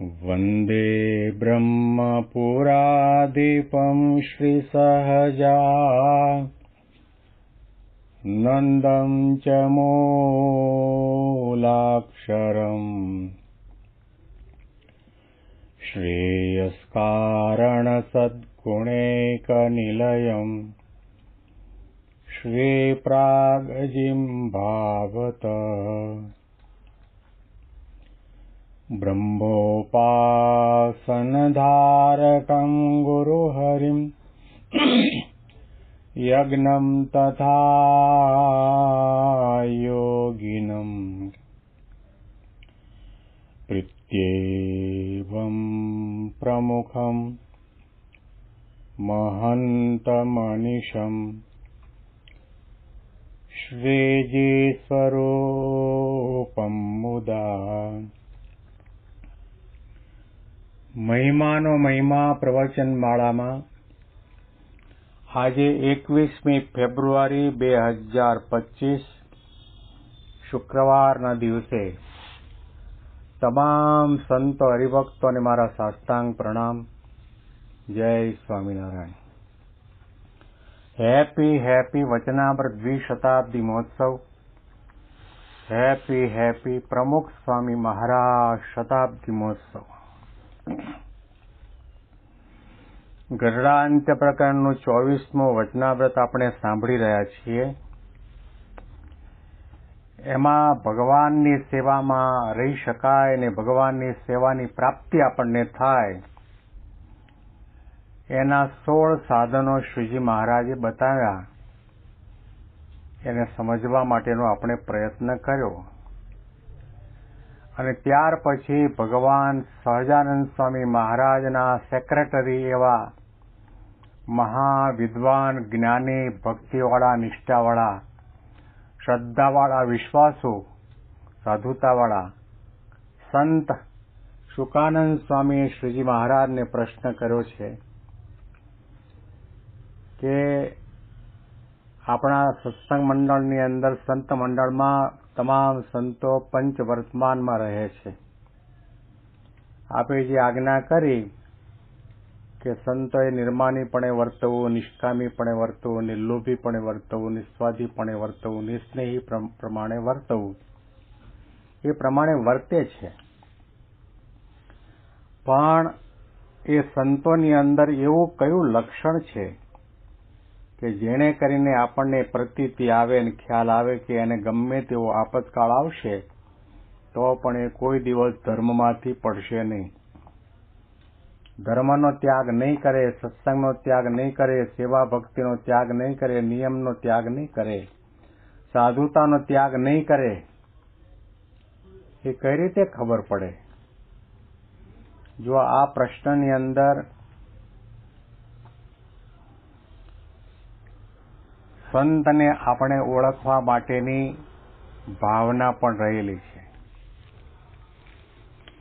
वन्दे ब्रह्मपुरादिपं श्रीसहजानन्दं च मूलाक्षरम् श्रेयस्कारणसद्गुणैकनिलयम् श्रीप्रागजिह्वावत ब्रह्मोपासनधारकं गुरुहरिं यज्ञं तथा योगिनं प्रत्येवं प्रमुखं महन्तमनिशं श्रीजीस्वरूपं मुदा મહિમાનો મહિમા પ્રવચન માળામાં આજે 21મી ફેબ્રુઆરી 2025 શુક્રવારના દિવસે તમામ સંતો હરિભક્તોને મારા સાષ્ટાંગ પ્રણામ. જય સ્વામિનારાયણ. હેપી વચનામૃત દ્વિશતાબ્દી મહોત્સવ. હેપી પ્રમુખ સ્વામી મહારાજ શતાબ્દી મહોત્સવ. ગરુડાંત્ય પ્રકરણનું 24મું વચનામૃત આપણે સાંભળી રહ્યા છીએ. એમાં ભગવાનની સેવામાં રહી શકાય અને ભગવાનની સેવાની પ્રાપ્તિ આપણને થાય એના 16 સાધનો શ્રીજી મહારાજે બતાવ્યા. એને સમજવા માટેનો આપણે પ્રયત્ન કર્યો અને ત્યાર પછી ભગવાન સહજાનંદ સ્વામી મહારાજના સેક્રેટરી એવા મહાવિદ્વાન, જ્ઞાની, ભક્તિવાળા, નિષ્ઠાવાળા, શ્રદ્ધાવાળા, વિશ્વાસુ, સાધુતાવાળા સંત શુકાનંદ સ્વામીએ શ્રીજી મહારાજને પ્રશ્ન કર્યો છે કે આપણા સત્સંગ મંડળની અંદર સંત મંડળમાં તમામ સંતો પંચવર્તમાનમાં રહે છે. આપે જે આજ્ઞા કરી કે સંતોએ નિર્માનીપણે વર્તવું, નિષ્કામીપણે વર્તવું, નિર્લોભીપણે વર્તવું, નિસ્વાર્થીપણે વર્તવું, નિસ્નેહી પ્રમાણે વર્તવું, એ પ્રમાણે વર્તે છે. પણ એ સંતોની અંદર એવું કયું લક્ષણ છે કે જેને કરીને આપણને પ્રતીતિ આવે અને ખ્યાલ આવે કે એને ગમે તેવો આપતકાળ આવશે તો પણ એ કોઈ દિવસ ધર્મમાંથી પડશે નહીં. ધર્મનો ત્યાગ નહીં કરે, સત્સંગનો ત્યાગ નહીં કરે, સેવા ભક્તિનો ત્યાગ નહીં કરે, નિયમનો ત્યાગ નહીં કરે, સાધુતાનો ત્યાગ નહીં કરે. એ કઈ રીતે ખબર પડે? જો આ પ્રશ્નની અંદર સંતને આપણે ઓળખવા માટેની ભાવના પણ રહેલી છે.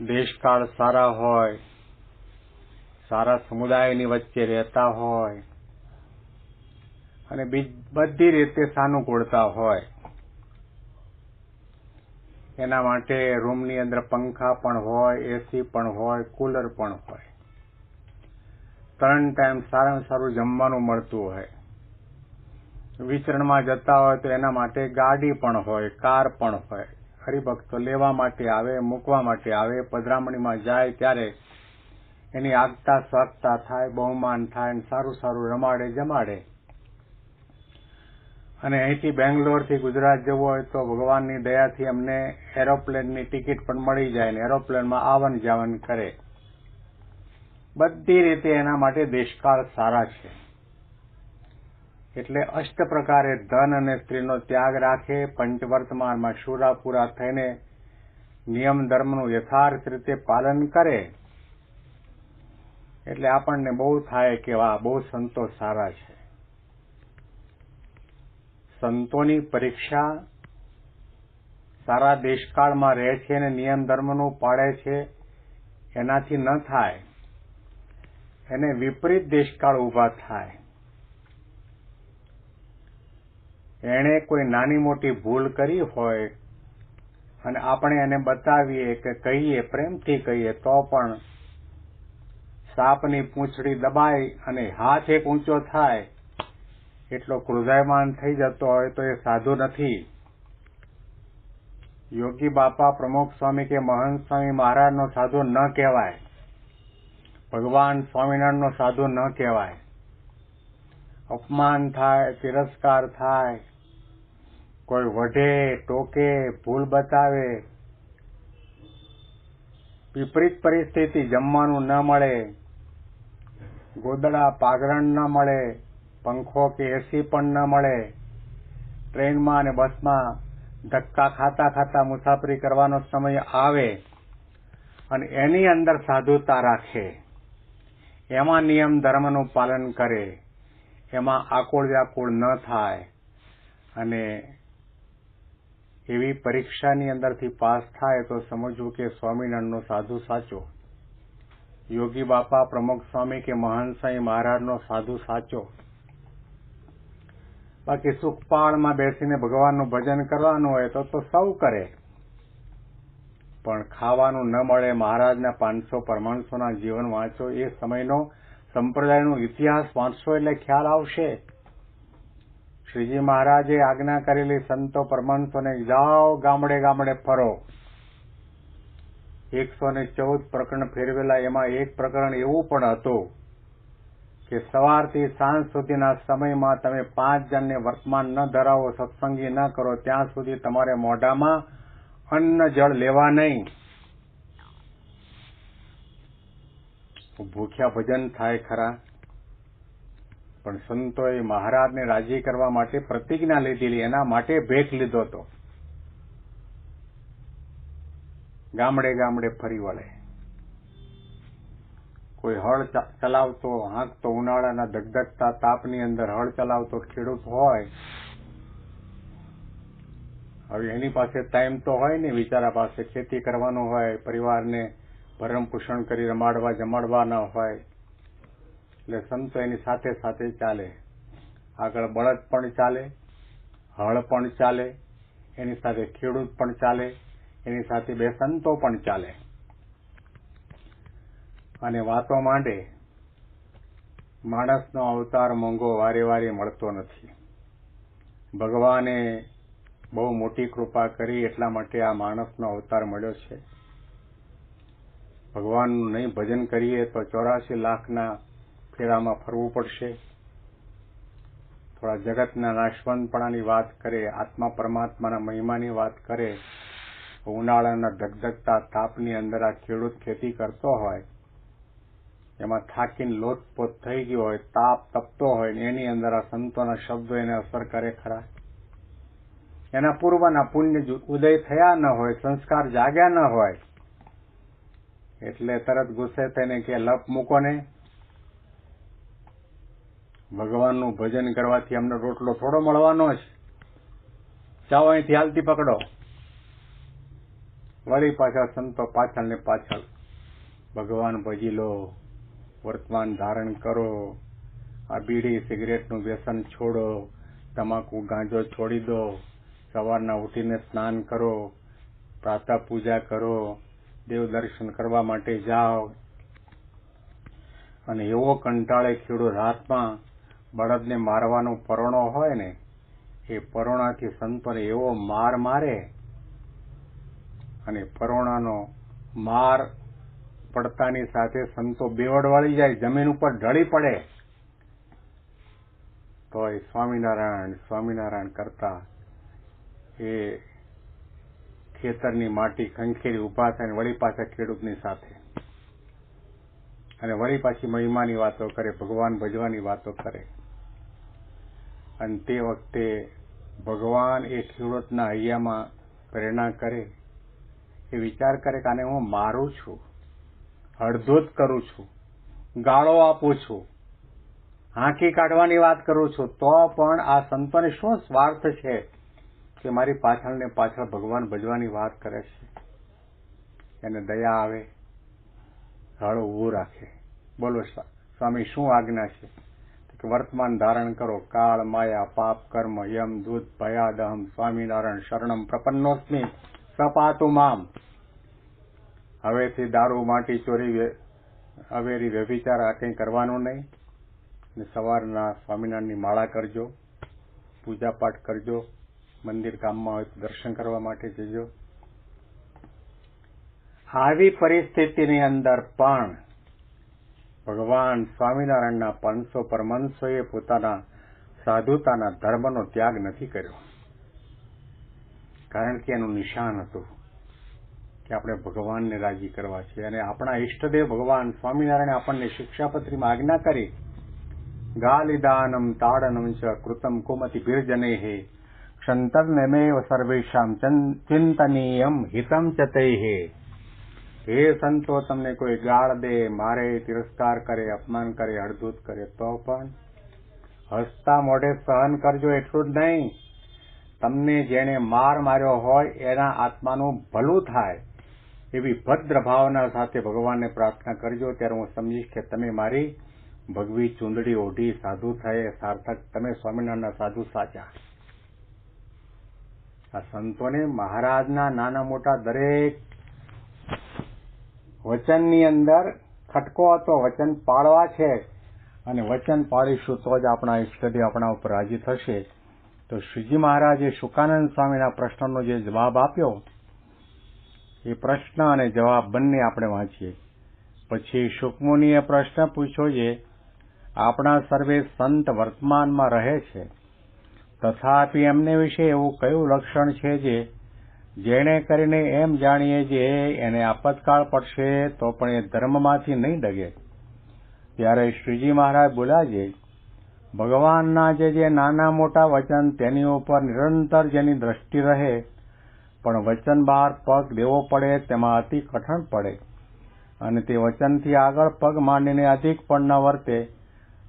દેશકાળ સારા હોય, સારા સમુદાયની વચ્ચે રહેતા હોય અને બધી રીતે સાનુકૂળતા હોય, એના માટે રૂમની અંદર પંખા પણ હોય, એસી પણ હોય, કુલર પણ હોય, 3 ટાઈમ સારામાં સારું જમવાનું મળતું હોય, વિચરણમાં જતા હોય તો એના માટે ગાડી પણ હોય, કાર પણ હોય. હરિભક્તો લેવા માટે આવે, મૂકવા માટે આવે, પધરામણીમાં જાય ત્યારે એની આગતા સ્વાગતા થાય, બહુમાન થાય, સારું સારું રમાડે જમાડે. અને અહીંથી બેંગ્લોરથી ગુજરાત જવું હોય તો ભગવાનની દયાથી અમને એરોપ્લેનની ટિકિટ પણ મળી જાય ને એરોપ્લેનમાં આવન જાવન કરે. બધી રીતે એના માટે દેશકાળ સારા છે. એટલે અષ્ટ પ્રકારે ધન અને સ્ત્રીનો ત્યાગ રાખે, પંચવર્તમાનમાં શુરાપુરા થઈને નિયમ ધર્મનું યથાર્થ રીતે પાલન કરે. એટલે આપણને બહુ થાય કે વાહ, બહુ સંતો સારા છે. સંતોની પરીક્ષા સારા દેશકાળમાં રહે છે અને નિયમ ધર્મનું પાળે છે એનાથી ન થાય. એને વિપરીત દેશકાળ ઊભા થાય. એણે કોઈ નાની મોટી ભૂલ કરી હોય અને આપણે એને બતાવીએ કે કહીએ, પ્રેમથી કહીએ, તો પણ સાપની પૂંછડી દબાઈ અને હાથ એક ઊંચો થાય એટલો ક્રોધાયમાન થઈ જતો હોય તો એ સાધુ નથી. યોગી બાપા, પ્રમુખ સ્વામી કે મહંત સ્વામી મહારાજનો સાધુ ન કહેવાય. ભગવાન સ્વામિનારાયણનો સાધુ ન કહેવાય. અપમાન થાય, તિરસ્કાર થાય, કોઈ વઢે, ટોકે, ભૂલ બતાવે, વિપરીત પરિસ્થિતિ, જમવાનું ન મળે, ગોદડા પાઘરણ ન મળે, પંખો કે એસી પણ ન મળે, ટ્રેનમાં અને બસમાં ધક્કા ખાતા ખાતા મુસાફરી કરવાનો સમય આવે અને એની અંદર સાધુતા રાખે, એમાં નિયમ ધર્મનું પાલન કરે, એમાં આકુળ વ્યાકુળ ન થાય અને એવી પરીક્ષાની અંદરથી પાસ થાય તો સમજવું કે સ્વામિનારાયણનો સાધુ સાચો, યોગી બાપા, પ્રમુખ સ્વામી કે મહંત સ્વામી મહારાજનો સાધુ સાચો. બાકી સુખપાળમાં બેસીને ભગવાનનું ભજન કરવાનું હોય તો સૌ કરે, પણ ખાવાનું ન મળે, મહારાજના 500 પરમાણસોના જીવન વાંચો, એ સમયનો સંપ્રદાયનો ઇતિહાસ વાંચશો એટલે ખ્યાલ આવશે. શ્રીજી મહારાજે આજ્ઞા કરેલી સંતો પરમાણસોને જાઓ ગામડે ગામડે ફરો. 114 પ્રકરણ ફેરવેલા, એમાં એક પ્રકરણ એવું પણ હતું કે સવારથી સાંજ સુધીના સમયમાં તમે 5 જણને વર્તમાન ન ધરાવો, સત્સંગી ન કરો, ત્યાં સુધી તમારે મોઢામાં અન્ન જળ લેવા નહીં. ભૂખ્યા ભજન થાય ખરા, પણ સંતોએ મહારાજને રાજી કરવા માટે પ્રતિજ્ઞા લીધેલી, એના માટે ભેખ લીધો હતો. ગામડે ગામડે ફરી વળે. કોઈ હળ ચલાવતો, હાંકતો, ઉનાળાના ધગધગતા તાપની અંદર હળ ચલાવતો ખેડૂત હોય, હવે એની પાસે ટાઈમ તો હોય ને, બિચારા પાસે ખેતી કરવાનું હોય, પરિવારને ભરણ પોષણ કરી રમાડવા જમાડવાના હોય, એટલે સંતો એની સાથે સાથે ચાલે. આગળ બળદ પણ ચાલે, હળ પણ ચાલે, એની સાથે ખેડૂત પણ ચાલે, એની સાથે 2 સંતો પણ ચાલે અને વાતો માંડે. માણસનો અવતાર મોંઘો વારે વારે મળતો નથી. ભગવાને બહુ મોટી કૃપા કરી એટલા માટે આ માણસનો અવતાર મળ્યો છે. ભગવાનનું નહીં ભજન કરીએ તો 84 લાખના ફેરામાં ફરવું પડશે. થોડા જગતના નાશવંતપણાની વાત કરે, આત્મા પરમાત્માના મહિમાની વાત કરે, ઉનાળાના ધગધગતા તાપની અંદર આ ખેડૂત ખેતી કરતો હોય, એમાં થાકીને લોથપોથ થઈ ગયો હોય, તાપ તપતો હોય, ને એની અંદર આ સંતોના શબ્દો એને અસર કરે ખરા? એના પૂર્વના પુણ્ય ઉદય થયા ન હોય, સંસ્કાર જાગ્યા ન હોય, એટલે તરત ગુસ્સે થઈને કે લપ મૂકો ને, ભગવાનનું ભજન કરવાથી અમને રોટલો થોડો મળવાનો છે, જાઓ અહીંથી હાલતી પકડો. વળી પાછા સંતો પાછળ ને પાછળ, ભગવાન ભજી લો, વર્તમાન ધારણ કરો, આ બીડી સિગરેટનું વ્યસન છોડો, તમાકુ ગાંજો છોડી દો, સવારના ઉઠીને સ્નાન કરો, પ્રાતઃ પૂજા કરો, દેવ દર્શન કરવા માટે જાઓ. અને એવો કંટાળે ખેડૂત હાથમાં બળદને મારવાનો પરોણો હોય ને, એ પરોણાથી સંતોને એવો માર મારે, અને પરોણાનો માર પડતાની સાથે સંતો બેવડ વાળી જાય, જમીન ઉપર ઢળી પડે, તો એ સ્વામિનારાયણ સ્વામિનારાયણ કરતા એ ખેતરની માટી ખંખેરી ઉભા થાય, વળી પાછા ખેડૂતની સાથે, અને વળી પાછી મહિમાની વાતો કરે, ભગવાન ભજવાની વાતો કરે. અને તે વખતે ભગવાન એ ખેડૂતના હૈયામાં પ્રેરણા કરે, એ વિચાર કરે કે આને હું મારું છું, હળધૂત કરું છું, ગાળો આપું છું, હાંકી કાઢવાની વાત કરું છું, તો પણ આ સંતોને શું સ્વાર્થ છે કે મારી પાછળ ને પાછળ ભગવાન ભજવાની વાત કરે છે. એને દયા આવે, હળ ઊભું રાખે. બોલો સ્વામી શું આજ્ઞા છે? કે વર્તમાન ધારણ કરો, કાળ માયા પાપ કર્મ યમ દૂત ભયાદહમ સ્વામિનારાયણ શરણમ પ્રપન્નોસ્મિ. સપાતું મામ. હવેથી દારૂ, માટી, ચોરી, અવેરી, વ્યભિચાર આ કંઈ કરવાનું નહીં. ને સવારના સ્વામિનારાયણની માળા કરજો, પૂજાપાઠ કરજો, મંદિર કામમાં હોય તો દર્શન કરવા માટે જજો. આવી પરિસ્થિતિની અંદર પણ ભગવાન સ્વામિનારાયણના 500 પરમહંસોએ પોતાના સાધુતાના ધર્મનો ત્યાગ નથી કર્યો. કારણ કે એનું નિશાન હતું કે આપણે ભગવાનને રાજી કરવા છે. અને આપણા ઈષ્ટદેવ ભગવાન સ્વામિનારાયણે આપણને શિક્ષાપત્રીમાં આજ્ઞા કરી, ગાલિદાનમ તાડનમ ચ કૃતમ કુમતિ ભીર્જનેઃ ક્ષંતર્નમેવ સર્વેષામ ચિંતનીયમ હિતમ ચ તૈઃ. હે સંતો, તમને કોઈ ગાળ દે, મારે, તિરસ્કાર કરે, અપમાન કરે, અડધૂત કરે તો પણ હસતા મોઢે સહન કરજો. એટલું જ નહીં, તમને જેણે માર માર્યો હોય એના આત્માનું ભલું થાય એવી ભદ્ર ભાવના સાથે ભગવાનને પ્રાર્થના કરજો. ત્યારે હું સમજીશ કે તમે મારી ભગવી ચૂંદડી ઓઢી સાધુ થયે સાર્થક. તમે સ્વામિનારાયણના સાધુ સાચા. આ સંતોને મહારાજના નાના મોટા દરેક વચનની અંદર ખટકો હતો. વચન પાળવા છે અને વચન પાળીશું તો જ આપણા ઈષ્ટદેવ આપણા ઉપર રાજી થશે. તો શ્રીજી મહારાજે શુકાનંદ સ્વામીના પ્રશ્નનો જે જવાબ આપ્યો એ પ્રશ્ન અને જવાબ બંને આપણે વાંચીએ. પછી શુકમુનિએ પ્રશ્ન પૂછ્યો છે, આપણા સર્વે સંત વર્તમાનમાં રહે છે, તથાપિ એમને વિશે એવું કયું લક્ષણ છે જેણે કરીને એમ જાણીએ જે એને આપતકાળ પડશે તો પણ એ ધર્મમાંથી નહીં ડગે. ત્યારે શ્રીજી મહારાજ બોલ્યા છે, ભગવાનના જે નાના મોટા વચન તેની ઉપર નિરંતર જેની દ્રષ્ટિ રહે, પણ વચન બહાર પગ દેવો પડે તેમાં અતિ કઠણ પડે અને તે વચનથી આગળ પગ માંડીને અધિક પણ ન વર્તે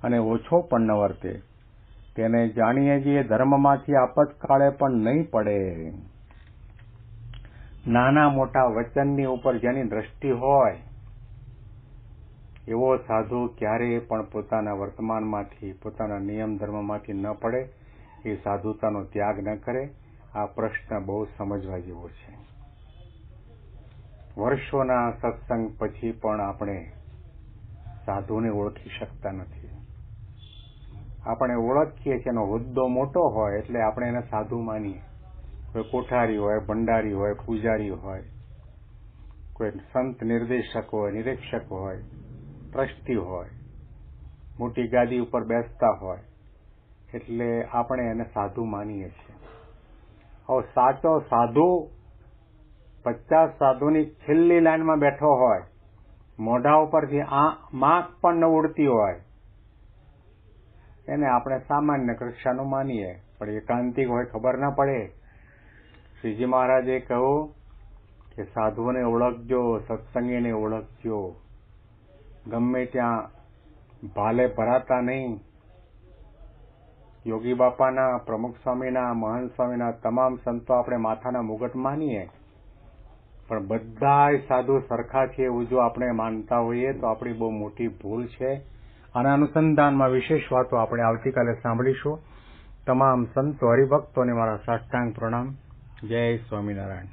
અને ઓછો પણ ન વર્તે, તેને જાણીએ જે ધર્મમાંથી આપતકાળે પણ નહીં પડે. નાના મોટા વચનની ઉપર જેની દ્રષ્ટિ હોય એવો સાધુ ક્યારેય પણ પોતાના વર્તમાનમાંથી, પોતાના નિયમ ધર્મમાંથી ન પડે, એ સાધુતાનો ત્યાગ ન કરે. આ પ્રશ્ન બહુ સમજવા જેવો છે. વર્ષોના સત્સંગ પછી પણ આપણે સાધુને ઓળખી શકતા નથી. આપણે ઓળખીએ છીએ એનો હોદ્દો મોટો હોય એટલે આપણે એને સાધુ માનીએ. કોઈ કોઠારી હોય, ભંડારી હોય, પૂજારી હોય, કોઈ સંત નિર્દેશક હોય, નિરીક્ષક હોય, ટ્રસ્ટી હોય, મોટી ગાદી ઉપર બેસતા હોય, એટલે આપણે એને સાધુ માનીએ છીએ. હવે સાચો સાધુ 50 સાધુની છેલ્લી લાઈનમાં બેઠો હોય, મોઢા ઉપરથી માખ પણ ન ઉડતી હોય, એને આપણે સામાન્ય કક્ષાનું માનીએ. પણ એકાંતિક હોય ખબર ના પડે. શ્રીજી મહારાજે કહ્યું કે સાધુઓને ઓળખજો, સત્સંગીને ઓળખજો, ગમે ત્યાં ભાલે ભરાતા નહીં. યોગી બાપાના, પ્રમુખ સ્વામીના, મહંત સ્વામીના તમામ સંતો આપણે માથાના મુગટ માનીએ, પણ બધા સાધુ સરખા છે એવું જો આપણે માનતા હોઈએ તો આપણી બહુ મોટી ભૂલ છે. આના અનુસંધાનમાં વિશેષ વાતો આપણે આવતીકાલે સાંભળીશું. તમામ સંતો હરિભક્તોને મારા સાષ્ટાંગ પ્રણામ. જય સ્વામિનારાયણ.